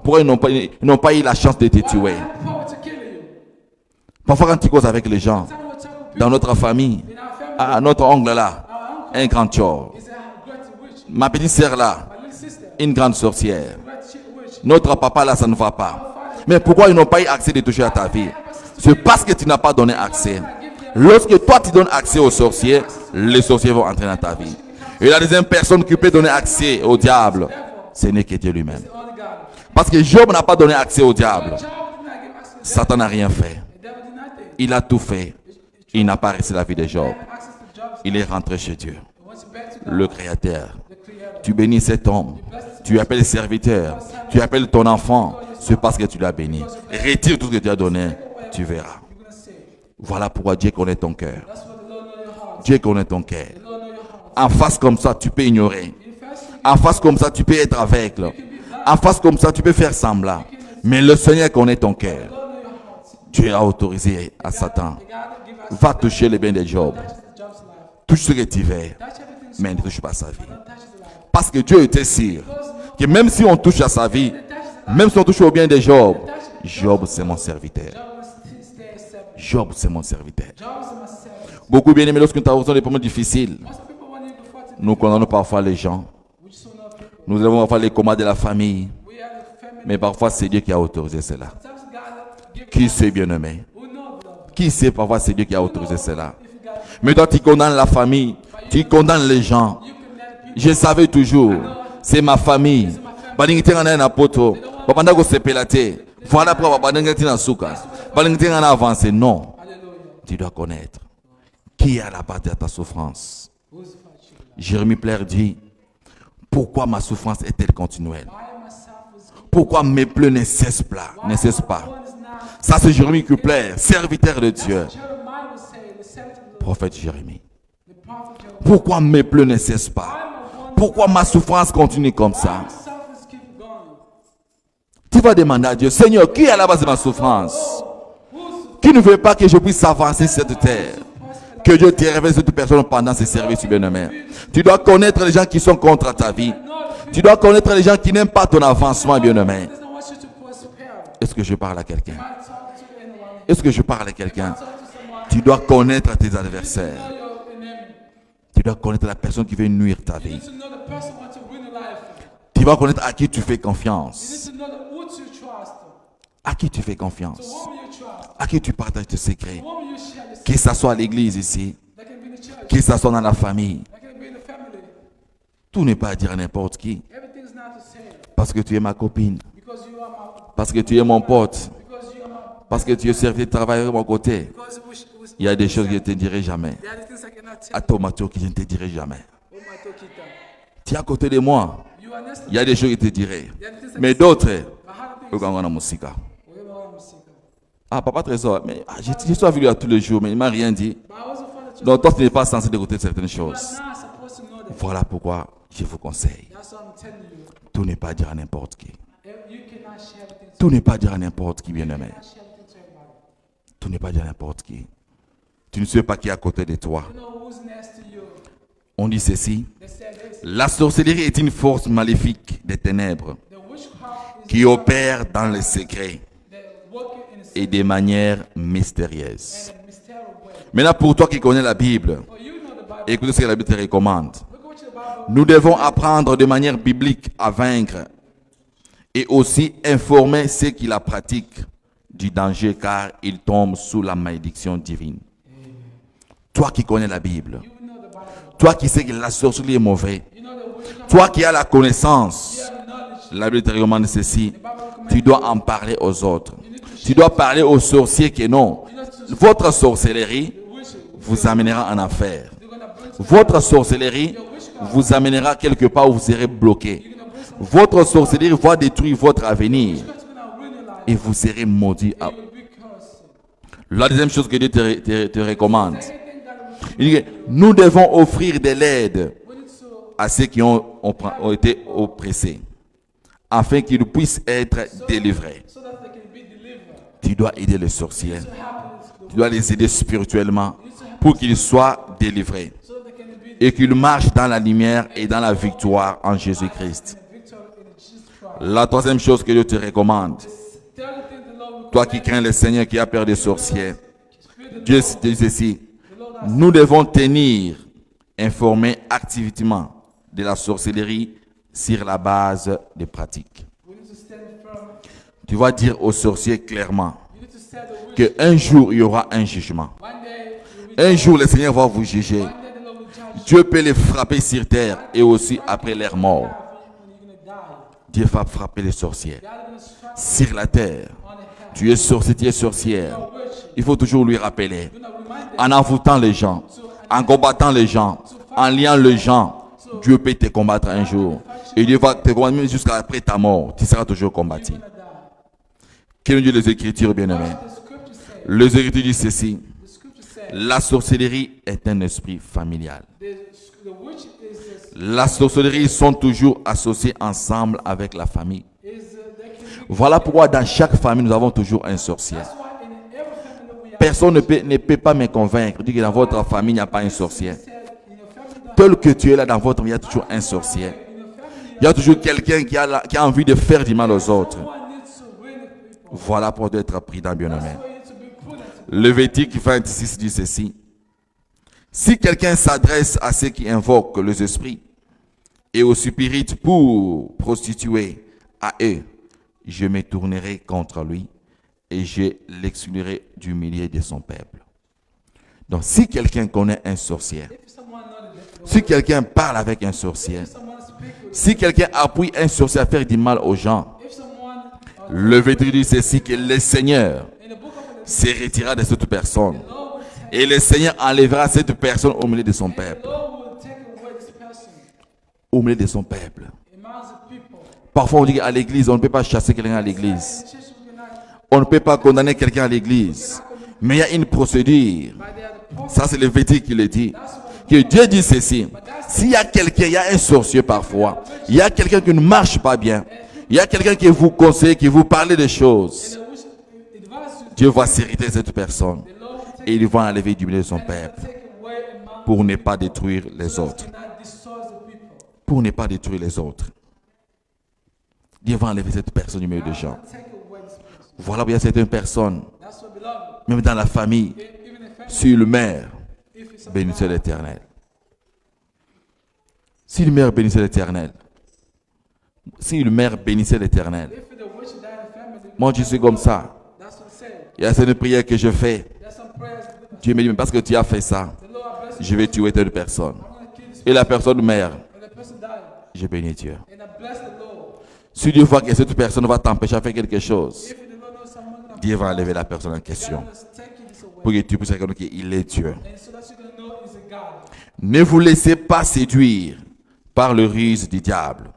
Pourquoi ils n'ont pas eu la chance de te tuer? Parfois quand tu causes avec les gens, dans notre famille, notre ongle là, un grand tueur. Ma petite sœur là, une grande sorcière. Notre papa là, ça ne va pas. Mais pourquoi ils n'ont pas eu accès de toucher à ta vie? C'est parce que tu n'as pas donné accès. Lorsque toi tu donnes accès aux sorciers, les sorciers vont entrer dans ta vie. Et la deuxième personne qui peut donner accès au diable, ce n'est que Dieu lui-même. Parce que Job n'a pas donné accès au diable. Satan n'a rien fait. il a tout fait. Il n'a pas resté la vie de Job. Il est rentré chez Dieu, le Créateur. Tu bénis cet homme. Tu appelles serviteur. Tu appelles ton enfant. C'est parce que tu l'as béni. Retire tout ce que tu as donné. Tu verras. Voilà pourquoi Dieu connaît ton cœur. Dieu connaît ton cœur. En face comme ça, tu peux ignorer. En face comme ça, tu peux être aveugle. En face comme ça, tu peux faire semblant. Mais le Seigneur connaît ton cœur. Dieu a autorisé à Satan. Va toucher les biens de Job. Touche ce que tu veux. Mais ne touche pas sa vie. Parce que Dieu était sûr que même si on touche à sa vie, même si on touche au bien de Job, Job c'est mon serviteur. Job c'est mon serviteur. Beaucoup bien aimés, lorsque nous avons des moments difficiles, nous condamnons parfois les gens. Nous avons parfois les commandes de la famille. Mais parfois c'est Dieu qui a autorisé cela. Qui sait, bien-aimé? Qui sait, parfois c'est Dieu qui a autorisé cela. Mais toi tu condamnes la famille, tu condamnes les gens. Je savais toujours, c'est ma famille. Voilà pourquoi avancé. Non, tu dois connaître qui est à la base de ta souffrance. Jérémie Plaire dit, pourquoi ma souffrance est-elle continuelle? Pourquoi mes pleurs ne cessent pas? Ça c'est Jérémie Plaire, serviteur de Dieu. Prophète Jérémie. Pourquoi mes pleurs ne cessent pas? Pourquoi ma souffrance continue comme ça? Tu vas demander à Dieu, Seigneur, qui est à la base de ma souffrance? Qui ne veut pas que je puisse avancer sur cette terre? Que Dieu te révèle sur toute personne pendant ces services, bien-aimé. Tu dois connaître les gens qui sont contre ta vie. Tu dois connaître les gens qui n'aiment pas ton avancement, bien-aimé. Est-ce que je parle à quelqu'un? Est-ce que je parle à quelqu'un? Tu dois connaître tes adversaires. Tu dois connaître la personne qui veut nuire ta vie. Tu dois connaître à qui tu fais confiance. À qui tu fais confiance. À qui tu partages tes secrets. Que ce soit à l'église ici. Que ce soit dans la famille. Tout n'est pas à dire à n'importe qui. Parce que tu es ma copine. Parce que tu es mon pote. Parce que tu es servi de travailler de mon côté. Il y a des choses que je ne te dirai jamais. À toi, Mathieu, que je ne te dirai jamais. Tu es à côté de moi. Il y a des choses que je te dirai. Mais d'autres, ah, papa Trésor, mais je suis avec lui tous les jours, mais il ne m'a rien dit. Donc, toi, tu n'es pas censé écouter certaines choses. Voilà pourquoi je vous conseille. Tout n'est pas à dire à n'importe qui. Tout n'est pas à dire à n'importe qui, bien-aimé. Tout n'est pas à dire à n'importe qui. Tu ne sais pas qui est à côté de toi. On dit ceci. La sorcellerie est une force maléfique des ténèbres qui opère dans les secrets et de manière mystérieuse. Maintenant, pour toi qui connais la Bible, écoutez ce que la Bible te recommande. Nous devons apprendre de manière biblique à vaincre et aussi informer ceux qui la pratiquent du danger car ils tombent sous la malédiction divine. Toi qui connais la Bible, toi qui sais que la sorcellerie est mauvaise, toi qui as la connaissance, la Bible te recommande ceci, tu dois en parler aux autres. Tu dois parler aux sorciers que non, votre sorcellerie vous amènera en enfer. Votre sorcellerie vous amènera quelque part où vous serez bloqué. Votre sorcellerie va détruire votre avenir et vous serez maudit. La deuxième chose que Dieu te recommande, il dit que nous devons offrir de l'aide à ceux qui ont été oppressés afin qu'ils puissent être délivrés. Tu dois aider les sorciers. Tu dois les aider spirituellement pour qu'ils soient délivrés et qu'ils marchent dans la lumière et dans la victoire en Jésus-Christ. La troisième chose que Dieu te recommande, toi qui crains le Seigneur, qui a peur des sorciers, Dieu dit ceci, nous devons tenir informés activement de la sorcellerie sur la base des pratiques. Tu vas dire aux sorciers clairement qu'un jour il y aura un jugement. Un jour le Seigneur va vous juger. Dieu peut les frapper sur terre et aussi après leur mort. Dieu va frapper les sorciers sur la terre. Tu es sorcier, tu es sorcière. Il faut toujours lui rappeler. En envoûtant les gens, en combattant les gens, en liant les gens, Dieu peut te combattre un jour. Et Dieu va te combattre jusqu'à après ta mort. Tu seras toujours combattu. Quelles sont les Écritures, bien-aimés? Les Écritures disent ceci. La sorcellerie est un esprit familial. La sorcellerie sont toujours associées ensemble avec la famille. Voilà pourquoi dans chaque famille, nous avons toujours un sorcier. Personne ne peut pas me convaincre de que dans votre famille, il n'y a pas un sorcier. Tel que tu es là dans votre famille, il y a toujours un sorcier. Il y a toujours quelqu'un qui a envie de faire du mal aux autres. Voilà pour être prudent, bien-aimé. Lévitique 26 dit ceci. Si quelqu'un s'adresse à ceux qui invoquent les esprits et aux spirites pour prostituer à eux, je me tournerai contre lui et je l'exclurai du milieu de son peuple. Donc, si quelqu'un connaît un sorcier, si quelqu'un parle avec un sorcier, si quelqu'un appuie un sorcier à faire du mal aux gens, le Lévitique dit ceci, que le Seigneur se retirera de cette personne et le Seigneur enlèvera cette personne au milieu de son peuple. Au milieu de son peuple. Parfois on dit qu'à l'église, on ne peut pas chasser quelqu'un à l'église. On ne peut pas condamner quelqu'un à l'église. Mais il y a une procédure. Ça, c'est le Lévitique qui le dit. Que Dieu dit ceci. S'il y a quelqu'un, il y a un sorcier parfois. Il y a quelqu'un qui ne marche pas bien. Il y a quelqu'un qui vous conseille, qui vous parle des choses. Dieu va s'irriter de cette personne. Et il va enlever du milieu de son peuple. Pour ne pas détruire les autres. Pour ne pas détruire les autres. Dieu va enlever cette personne du milieu des gens. Voilà où il y a certaines personnes, même dans la famille, si le maire bénissait l'Éternel. Si le maire bénissait l'Éternel. Si le maire bénissait l'Éternel. Moi, je suis comme ça. Il y a certaines prières que je fais. Dieu me dit, mais parce que tu as fait ça, je vais tuer telle personne. Et la personne meurt. Je bénis Dieu. Si Dieu voit que cette personne va t'empêcher de faire quelque chose, Dieu va enlever la personne en question. Pour que tu puisses reconnaître qu'il est Dieu. Ne vous laissez pas séduire par le ruse du diable.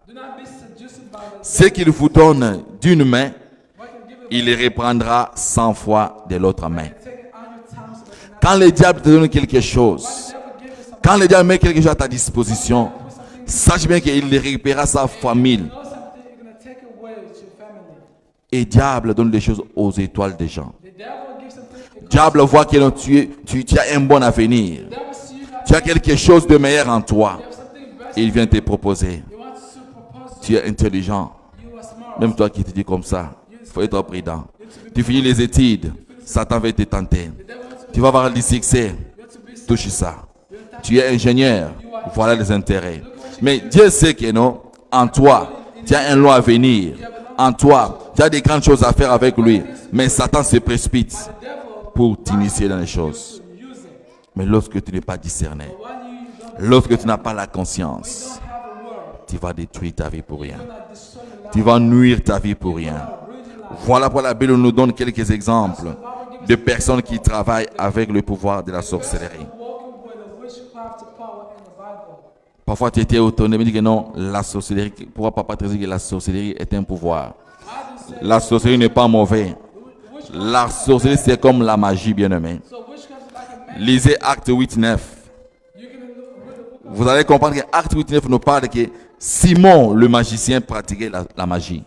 Ce qu'il vous donne d'une main, il les reprendra 100 fois de l'autre main. Quand le diable te donne quelque chose, quand le diable met quelque chose à ta disposition, sache bien qu'il récupérera sa famille. Et diable donne des choses aux étoiles des gens. Diable voit que tu as un bon avenir. Tu as quelque chose de meilleur en toi. Il vient te proposer. Tu es intelligent. Même toi qui te dis comme ça, il faut être prudent. Tu finis les études, Satan va te tenter. Tu vas avoir du succès, touche ça. Tu es ingénieur, voilà les intérêts. Mais Dieu sait que non, en toi, tu as un long avenir. En toi, tu as des grandes choses à faire avec lui. Mais Satan se précipite pour t'initier dans les choses. Mais lorsque tu n'es pas discerné, lorsque tu n'as pas la conscience, tu vas détruire ta vie pour rien. Tu vas nuire ta vie pour rien. Voilà pourquoi la Bible nous donne quelques exemples de personnes qui travaillent avec le pouvoir de la sorcellerie. Parfois tu étais étonné, mais dis que non, la sorcellerie, pourquoi papa te dit que la sorcellerie est un pouvoir? La sorcellerie n'est pas mauvaise. La sorcellerie c'est comme la magie, bien-aimé. Lisez Acte 8-9. Vous allez comprendre que Acte 8-9 nous parle que Simon le magicien pratiquait la magie.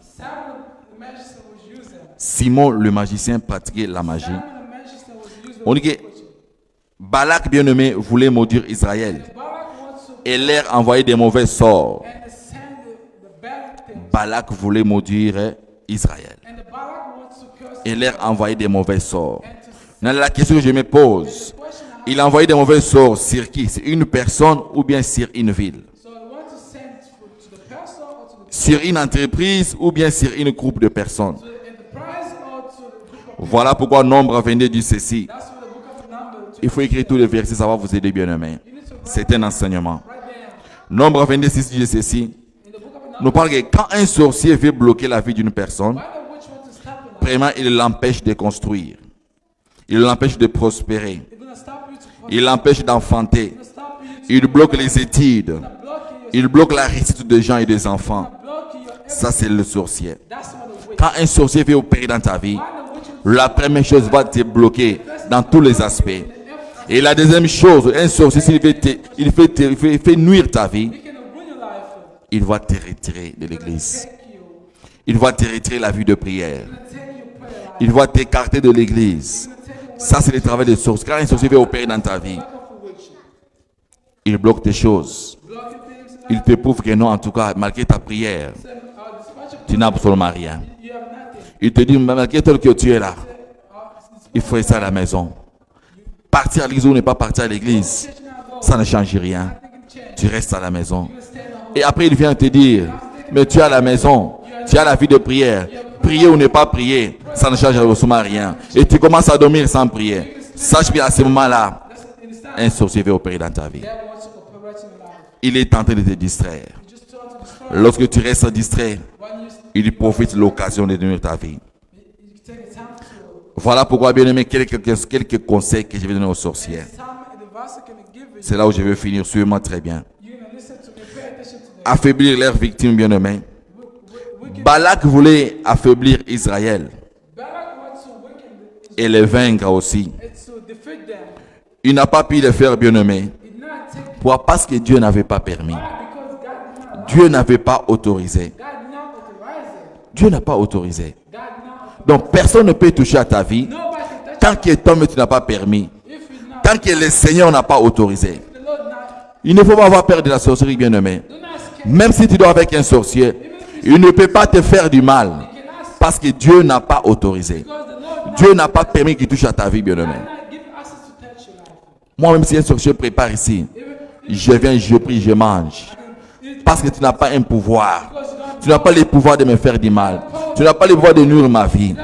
Simon le magicien pratiquait la magie. On dit que Balak bien-aimé voulait maudire Israël et leur envoyer des mauvais sorts. Balak voulait maudire Israël et leur envoyer des mauvais sorts. Dans la question que je me pose, il a envoyé des mauvais sorts sur qui? Sur une personne ou bien sur une ville? Sur une entreprise ou bien sur un groupe de personnes? Voilà pourquoi Nombre 22 dit ceci. Il faut écrire tous les versets, ça va vous aider, bien-aimés. C'est un enseignement. Nombre 26 dit ceci. Nous parle que quand un sorcier veut bloquer la vie d'une personne, premièrement, il l'empêche de construire. Il l'empêche de prospérer. Il l'empêche d'enfanter. Il bloque les études. Il bloque la réussite des gens et des enfants. Ça, c'est le sorcier. Quand un sorcier veut opérer dans ta vie, la première chose va te bloquer dans tous les aspects. Et la deuxième chose, un sorcier, s'il fait nuire ta vie, il va te retirer de l'église. Il va te retirer la vie de prière. Il va t'écarter de l'église. Ça, c'est le travail des sorciers. Quand un sorcier veut opérer dans ta vie, il bloque tes choses. Il te prouve que non, en tout cas, malgré ta prière, tu n'as absolument rien. Il te dit, malgré tel que tu es là, il faut rester à la maison. Partir à l'église ou ne pas partir à l'église, ça ne change rien. Tu restes à la maison. Et après, il vient te dire, mais tu es à la maison, tu as la vie de prière. Prier ou ne pas prier, ça ne change absolument rien. Et tu commences à dormir sans prier. Sache bien à ce moment-là, un sorcier veut opérer dans ta vie. Il est tenté de te distraire. Lorsque tu restes distrait, il profite de l'occasion de détruire ta vie. Voilà pourquoi, bien aimé, quelques conseils que je vais donner aux sorciers. C'est là où je veux finir. Suivez-moi très bien. Affaiblir leurs victimes, bien aimé. Balak voulait affaiblir Israël et les vaincre aussi. Il n'a pas pu le faire, bien aimé. Pourquoi? Parce que Dieu n'avait pas permis. Dieu n'avait pas autorisé. Dieu n'a pas autorisé. Donc personne ne peut toucher à ta vie tant que toi-même tu n'as pas permis. Tant que le Seigneur n'a pas autorisé. Il ne faut pas avoir peur de la sorcellerie, bien aimé. Même si tu dors avec un sorcier, il ne peut pas te faire du mal. Parce que Dieu n'a pas autorisé. Dieu n'a pas permis qu'il touche à ta vie, bien aimé. Moi-même, si un sorcier prépare ici, je viens, je prie, je mange. Parce que tu n'as pas un pouvoir. Tu n'as pas le pouvoir de me faire du mal. Tu n'as pas le pouvoir de nuire ma vie.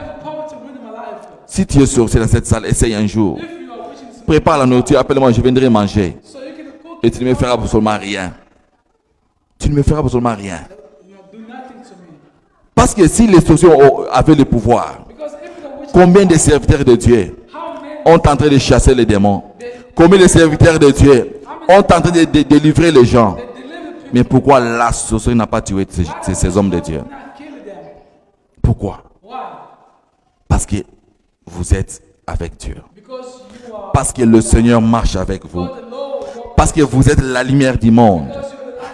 Si tu es sorcier dans cette salle, essaye un jour. Prépare la nourriture, appelle-moi, je viendrai manger. Et tu ne me feras absolument rien. Tu ne me feras absolument rien. Parce que si les sorciers avaient le pouvoir, combien de serviteurs de Dieu ont tenté de chasser les démons? Combien de serviteurs de Dieu ont tenté de délivrer les gens? Mais pourquoi la sorcellerie n'a pas tué ces hommes de Dieu? Pourquoi? Parce que vous êtes avec Dieu. Parce que le Seigneur marche avec vous. Parce que vous êtes la lumière du monde.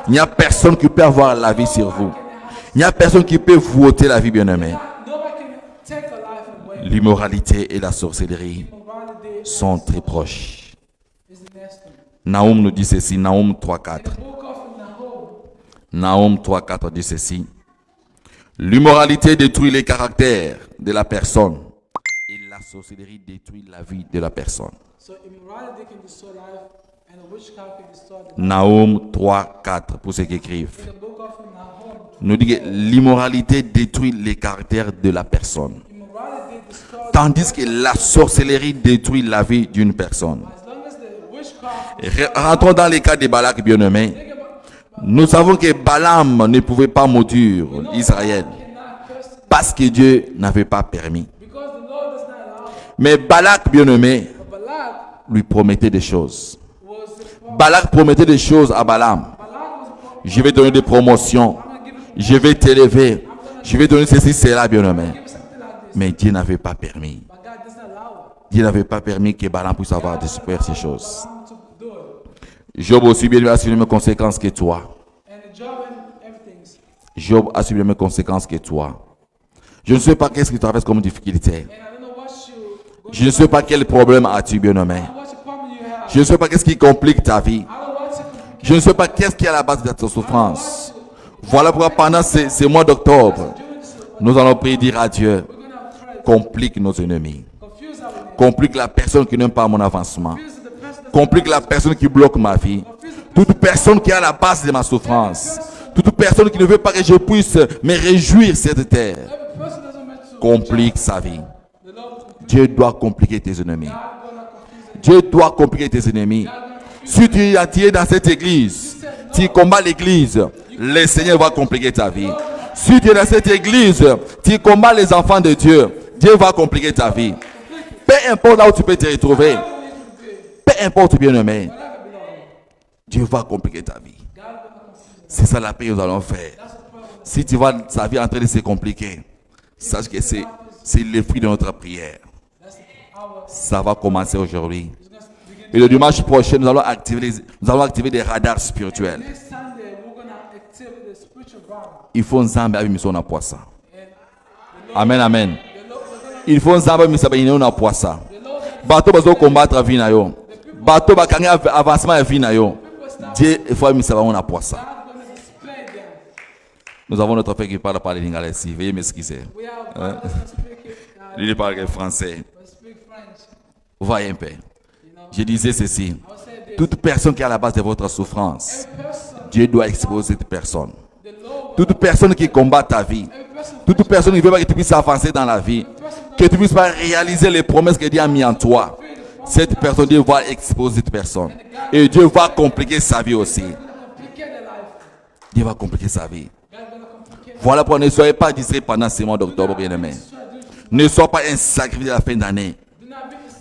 Il n'y a personne qui peut avoir la vie sur vous. Il n'y a personne qui peut vous ôter la vie, bien-aimée. L'immoralité et la sorcellerie sont très proches. Naoum nous dit ceci, Naoum 3.4. Naoum 3.4 dit ceci. L'immoralité détruit les caractères de la personne et la sorcellerie détruit la vie de la personne. Naoum 3.4 pour ceux qui écrivent. Nous dit que l'immoralité détruit les caractères de la personne. Tandis que la sorcellerie détruit la vie d'une personne. Rentrons dans les cas de Balak, bien-aimé. Nous savons que Balaam ne pouvait pas maudire Israël parce que Dieu n'avait pas permis. Mais Balak, bien-aimé, lui promettait des choses. Balak promettait des choses à Balaam. Je vais donner des promotions. Je vais t'élever. Je vais donner ceci, cela, bien-aimé. Mais Dieu n'avait pas permis. Dieu n'avait pas permis que Balaam puisse avoir de super ces choses. Job aussi bien a subi les mêmes conséquences que toi. Job a subi les mêmes conséquences que toi. Je ne sais pas qu'est-ce qui traverse comme difficulté. Je ne sais pas quel problème as-tu, bien-aimé. Je ne sais pas qu'est-ce qui complique ta vie. Je ne sais pas qu'est-ce qui est à la base de ta souffrance. Voilà pourquoi pendant ces mois d'octobre, nous allons prier, dire à Dieu, complique nos ennemis. Complique la personne qui n'aime pas mon avancement. Complique la personne qui bloque ma vie. Toute personne qui est à la base de ma souffrance. Toute personne qui ne veut pas que je puisse me réjouir cette terre. Complique sa vie. Dieu doit compliquer tes ennemis. Dieu doit compliquer tes ennemis. Si tu es dans cette église, tu combats l'église, le Seigneur va compliquer ta vie. Si tu es dans cette église, tu combats les enfants de Dieu, Dieu va compliquer ta vie. Peu importe là où tu peux te retrouver. Peu importe, bien-aimé. Dieu va compliquer ta vie. C'est ça la paix que nous allons faire. Si tu vois sa vie en train de se compliquer, sache que c'est le fruit de notre prière. Ça va commencer aujourd'hui. Et le dimanche prochain, nous allons activer des radars spirituels. Il faut un zambe avec mission na poisson. Amen, amen. Il faut un zambe avec mission na poisson. Bateau bazo combattre vie na yo. Bateau ba kanga avancement vie na yo. Dieu il faut mission na poisson. Nous avons notre frère qui parle par l'anglais ici. Veuillez m'excuser. Lui il parle français. Voyez un peu. Je disais ceci. Toute personne qui est à la base de votre souffrance, Dieu doit exposer cette personne. Toute personne qui combat ta vie, toute personne qui veut pas que tu puisses avancer dans la vie, que tu puisses pas réaliser les promesses que Dieu a mises en toi, cette personne, Dieu va exposer cette personne. Et Dieu va compliquer sa vie aussi. Dieu va compliquer sa vie. Voilà pourquoi ne soyez pas distraits pendant ces mois d'octobre, bien-aimés. Ne sois pas un sacrifice de la fin d'année.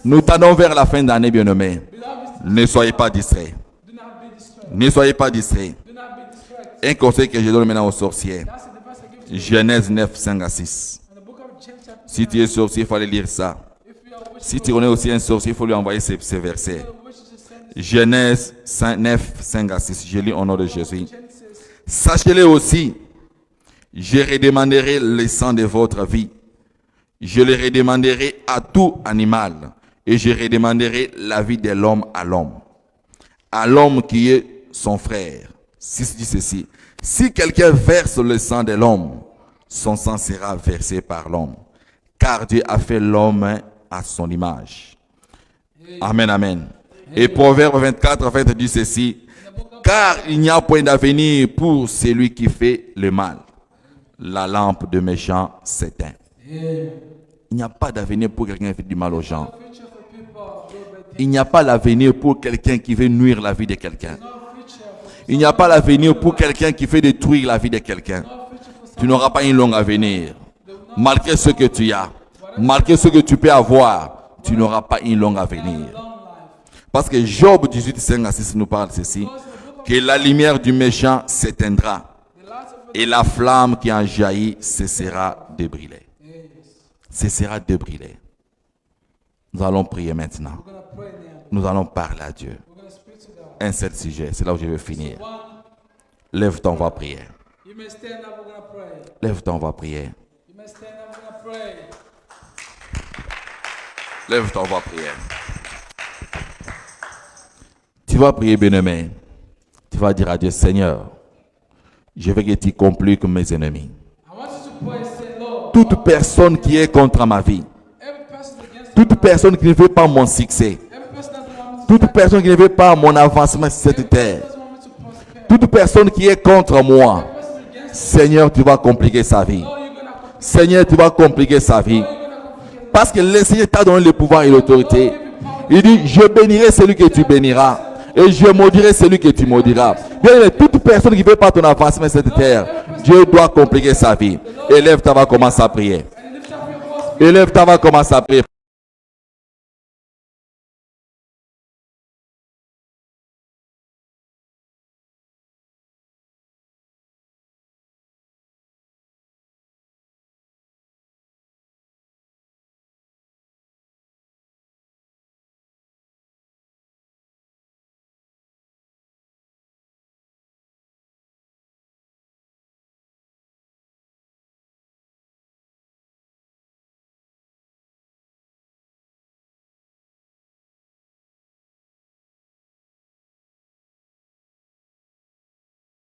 Nous tendons vers la fin d'année, bien-aimés. Ne soyez pas distraits. Ne soyez pas distraits. Un conseil que je donne maintenant aux sorciers. Genèse 9, 5 à 6. Si tu es sorcier, il faut aller lire ça. Si tu connais aussi un sorcier, il faut lui envoyer ces versets. Genèse 9, 5 à 6. Je lis au nom de Jésus. Sachez-le aussi, je redemanderai le sang de votre vie. Je le redemanderai à tout animal. Et je redemanderai la vie de l'homme à l'homme. À l'homme qui est son frère. 6 dit ceci. Si quelqu'un verse le sang de l'homme, son sang sera versé par l'homme. Car Dieu a fait l'homme à son image. Amen, amen. Et Proverbe 24, 20 dit ceci. Car il n'y a point d'avenir pour celui qui fait le mal. La lampe de méchant s'éteint. Il n'y a pas d'avenir pour quelqu'un qui fait du mal aux gens. Il n'y a pas d'avenir pour quelqu'un qui veut nuire la vie de quelqu'un. Il n'y a pas d'avenir pour quelqu'un qui fait détruire la vie de quelqu'un. Tu n'auras pas une longue avenir. Malgré ce que tu as, malgré ce que tu peux avoir, tu n'auras pas une longue avenir. Parce que Job 18, 5 à 6 nous parle ceci. Que la lumière du méchant s'éteindra et la flamme qui en jaillit cessera de brûler. Cessera de brûler. Nous allons prier maintenant. Nous allons parler à Dieu. Un seul sujet, c'est là où je veux finir. Lève-toi, on va prier. Lève-toi, on va prier. Lève-toi, on va prier. Tu vas prier, bien-aimé. Tu vas dire à Dieu, Seigneur, je veux que tu compliques mes ennemis. Toute personne qui est contre ma vie, toute personne qui ne veut pas mon succès, toute personne qui ne veut pas mon avancement sur cette terre, toute personne qui est contre moi, Seigneur, tu vas compliquer sa vie. Seigneur, tu vas compliquer sa vie. Parce que le Seigneur t'a donné le pouvoir et l'autorité. Il dit, je bénirai celui que tu béniras. Et je maudirai celui que tu maudiras. Bien, toute personne qui ne veut pas ton avancement sur cette terre, Dieu doit compliquer sa vie. Élève-toi, va commencer à prier. Élève-toi, va commencer à prier.